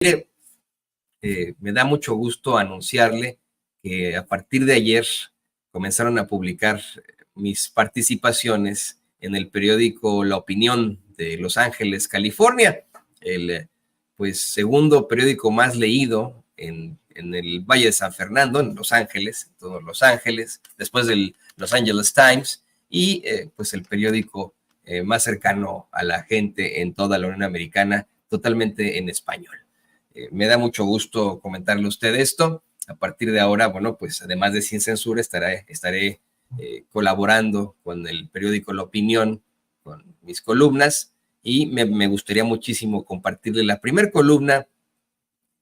Mire, me da mucho gusto anunciarle que a partir de ayer comenzaron a publicar mis participaciones en el periódico La Opinión de Los Ángeles, California, el pues segundo periódico más leído en el Valle de San Fernando, en Los Ángeles, en todos Los Ángeles, después del Los Angeles Times, y pues el periódico más cercano a la gente en toda la Unión Americana, totalmente en español. Me da mucho gusto comentarle a usted esto. A partir de ahora, bueno, pues además de Sin Censura, estaré colaborando con el periódico La Opinión, con mis columnas, y me gustaría muchísimo compartirle la primera columna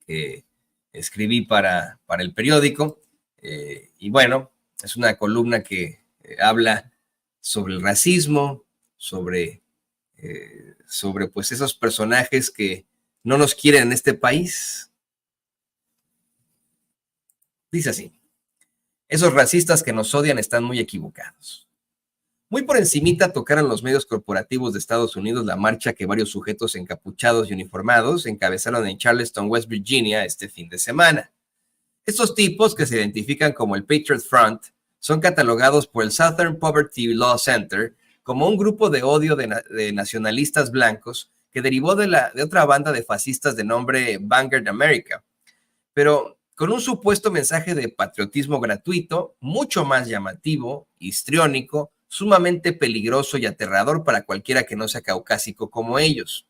que escribí para el periódico. Y bueno, es una columna que habla sobre el racismo, sobre pues esos personajes que no nos quieren en este país. Dice así: esos racistas que nos odian están muy equivocados. Muy por encimita tocaron los medios corporativos de Estados Unidos la marcha que varios sujetos encapuchados y uniformados encabezaron en Charleston, West Virginia, este fin de semana. Estos tipos, que se identifican como el Patriot Front, son catalogados por el Southern Poverty Law Center como un grupo de odio de nacionalistas blancos que derivó de otra banda de fascistas de nombre Vanguard America, pero con un supuesto mensaje de patriotismo gratuito, mucho más llamativo, histriónico, sumamente peligroso y aterrador para cualquiera que no sea caucásico como ellos.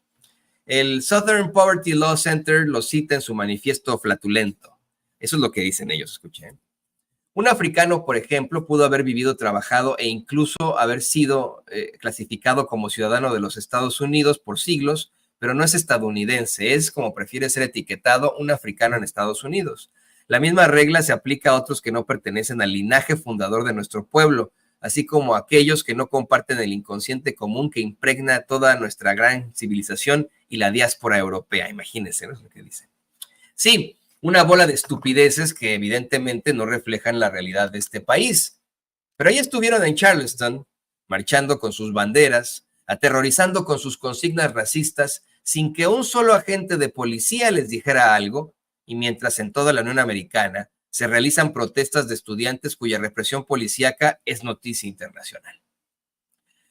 El Southern Poverty Law Center lo cita en su manifiesto flatulento. Eso es lo que dicen ellos, escuchen. Un africano, por ejemplo, pudo haber vivido, trabajado e incluso haber sido clasificado como ciudadano de los Estados Unidos por siglos, pero no es estadounidense, es, como prefiere ser etiquetado, un africano en Estados Unidos. La misma regla se aplica a otros que no pertenecen al linaje fundador de nuestro pueblo, así como a aquellos que no comparten el inconsciente común que impregna toda nuestra gran civilización y la diáspora europea. Imagínense, ¿no? Es lo que dice. Sí, una bola de estupideces que evidentemente no reflejan la realidad de este país. Pero ahí estuvieron en Charleston, marchando con sus banderas, aterrorizando con sus consignas racistas, sin que un solo agente de policía les dijera algo, y mientras en toda la Unión Americana se realizan protestas de estudiantes cuya represión policíaca es noticia internacional.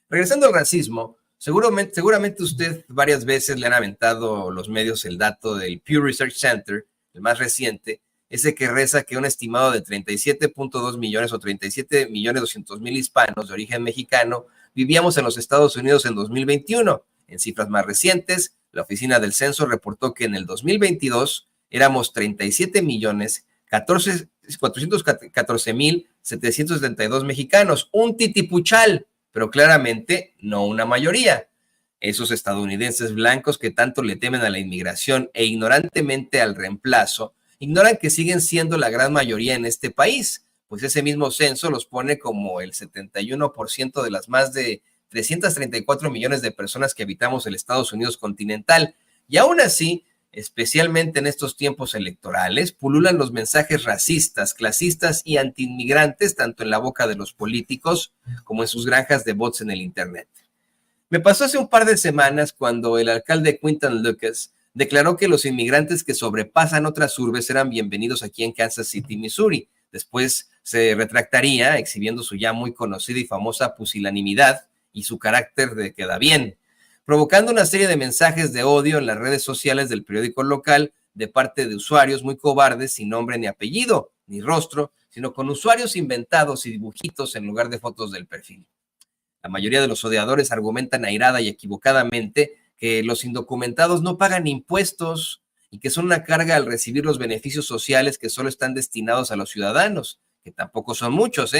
Regresando al racismo, seguramente usted varias veces le han aventado los medios el dato del Pew Research Center, el más reciente, ese que reza que un estimado de 37.2 millones o 37.200.000 hispanos de origen mexicano vivíamos en los Estados Unidos en 2021. En cifras más recientes, la Oficina del Censo reportó que en el 2022 éramos 37.414.772 mexicanos, un titipuchal, pero claramente no una mayoría. Esos estadounidenses blancos que tanto le temen a la inmigración e ignorantemente al reemplazo, ignoran que siguen siendo la gran mayoría en este país, pues ese mismo censo los pone como el 71% de las más de 334 millones de personas que habitamos el Estados Unidos continental. Y aún así, especialmente en estos tiempos electorales, pululan los mensajes racistas, clasistas y antiinmigrantes, tanto en la boca de los políticos como en sus granjas de bots en el Internet. Me pasó hace un par de semanas cuando el alcalde Quinton Lucas declaró que los inmigrantes que sobrepasan otras urbes eran bienvenidos aquí en Kansas City, Missouri. Después se retractaría, exhibiendo su ya muy conocida y famosa pusilanimidad y su carácter de queda bien, provocando una serie de mensajes de odio en las redes sociales del periódico local de parte de usuarios muy cobardes sin nombre ni apellido, ni rostro, sino con usuarios inventados y dibujitos en lugar de fotos del perfil. La mayoría de los odiadores argumentan airada y equivocadamente que los indocumentados no pagan impuestos y que son una carga al recibir los beneficios sociales que solo están destinados a los ciudadanos, que tampoco son muchos,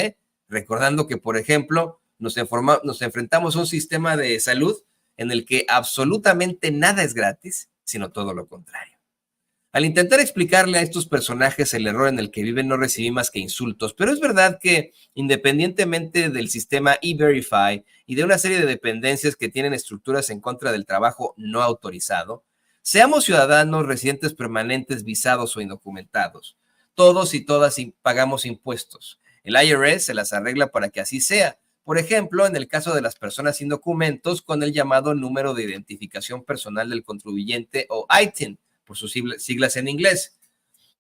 recordando que, por ejemplo, nos enfrentamos a un sistema de salud en el que absolutamente nada es gratis, sino todo lo contrario. Al intentar explicarle a estos personajes el error en el que viven, no recibí más que insultos, pero es verdad que, independientemente del sistema E-Verify y de una serie de dependencias que tienen estructuras en contra del trabajo no autorizado, seamos ciudadanos, residentes permanentes, visados o indocumentados, todos y todas pagamos impuestos. El IRS se las arregla para que así sea. Por ejemplo, en el caso de las personas sin documentos, con el llamado número de identificación personal del contribuyente o ITIN, por sus siglas en inglés.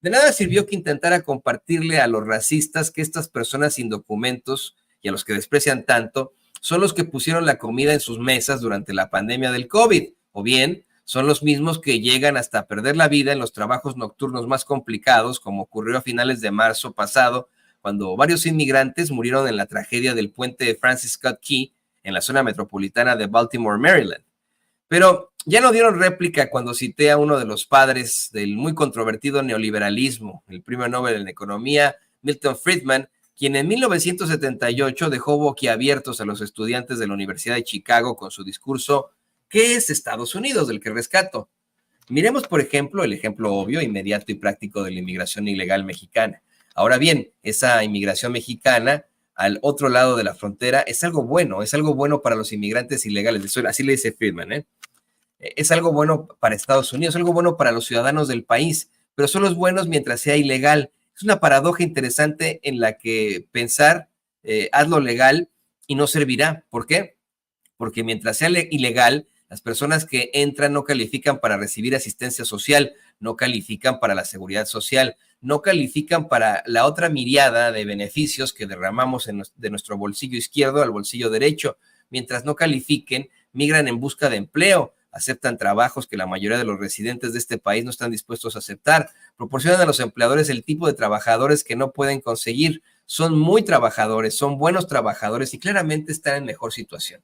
De nada sirvió que intentara compartirle a los racistas que estas personas sin documentos y a los que desprecian tanto son los que pusieron la comida en sus mesas durante la pandemia del COVID, o bien son los mismos que llegan hasta perder la vida en los trabajos nocturnos más complicados, como ocurrió a finales de marzo pasado, cuando varios inmigrantes murieron en la tragedia del puente de Francis Scott Key en la zona metropolitana de Baltimore, Maryland. Pero ya no dieron réplica cuando cité a uno de los padres del muy controvertido neoliberalismo, el premio Nobel en Economía, Milton Friedman, quien en 1978 dejó boquiabiertos a los estudiantes de la Universidad de Chicago con su discurso ¿Qué es Estados Unidos?, del que rescato. Miremos, por ejemplo, el ejemplo obvio, inmediato y práctico de la inmigración ilegal mexicana. Ahora bien, esa inmigración mexicana al otro lado de la frontera es algo bueno para los inmigrantes ilegales, así le dice Friedman, ¿eh? Es algo bueno para Estados Unidos, es algo bueno para los ciudadanos del país, pero solo es bueno mientras sea ilegal. Es una paradoja interesante en la que pensar, hazlo legal y no servirá. ¿Por qué? Porque mientras sea ilegal, las personas que entran no califican para recibir asistencia social, no califican para la seguridad social, no califican para la otra miriada de beneficios que derramamos de nuestro bolsillo izquierdo al bolsillo derecho. Mientras no califiquen, migran en busca de empleo, aceptan trabajos que la mayoría de los residentes de este país no están dispuestos a aceptar, proporcionan a los empleadores el tipo de trabajadores que no pueden conseguir, son muy trabajadores, son buenos trabajadores y claramente están en mejor situación.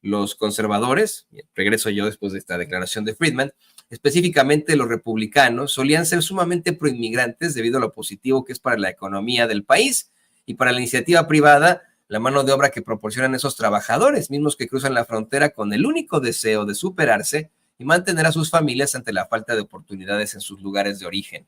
Los conservadores, regreso yo después de esta declaración de Friedman, específicamente los republicanos, solían ser sumamente proinmigrantes debido a lo positivo que es para la economía del país y para la iniciativa privada, la mano de obra que proporcionan esos trabajadores, mismos que cruzan la frontera con el único deseo de superarse y mantener a sus familias ante la falta de oportunidades en sus lugares de origen.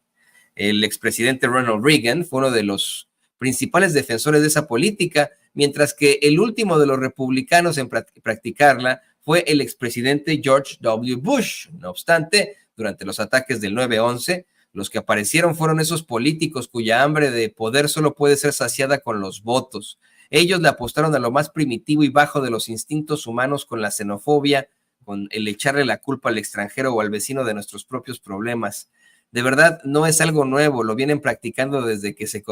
El expresidente Ronald Reagan fue uno de los principales defensores de esa política, mientras que el último de los republicanos en practicarla fue el expresidente George W. Bush. No obstante, durante los ataques del 9/11, los que aparecieron fueron esos políticos cuya hambre de poder solo puede ser saciada con los votos. Ellos le apostaron a lo más primitivo y bajo de los instintos humanos con la xenofobia, con el echarle la culpa al extranjero o al vecino de nuestros propios problemas. De verdad, no es algo nuevo, lo vienen practicando desde que se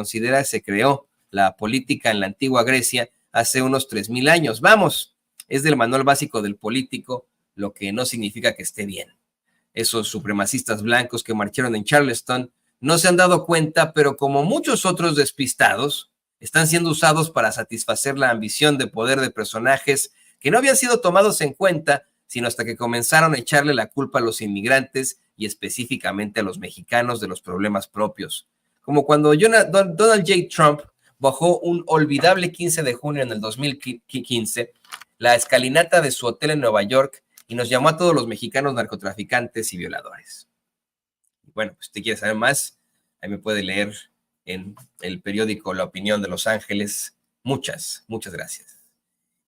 creó la política en la antigua Grecia hace unos 3,000 años. Vamos, es del manual básico del político, lo que no significa que esté bien. Esos supremacistas blancos que marcharon en Charleston no se han dado cuenta, pero como muchos otros despistados, están siendo usados para satisfacer la ambición de poder de personajes que no habían sido tomados en cuenta, sino hasta que comenzaron a echarle la culpa a los inmigrantes y específicamente a los mexicanos de los problemas propios. Como cuando Donald J. Trump bajó un olvidable 15 de junio en el 2015 la escalinata de su hotel en Nueva York y nos llamó a todos los mexicanos narcotraficantes y violadores. Bueno, pues si usted quiere saber más, ahí me puede leer en el periódico La Opinión de Los Ángeles. Muchas gracias.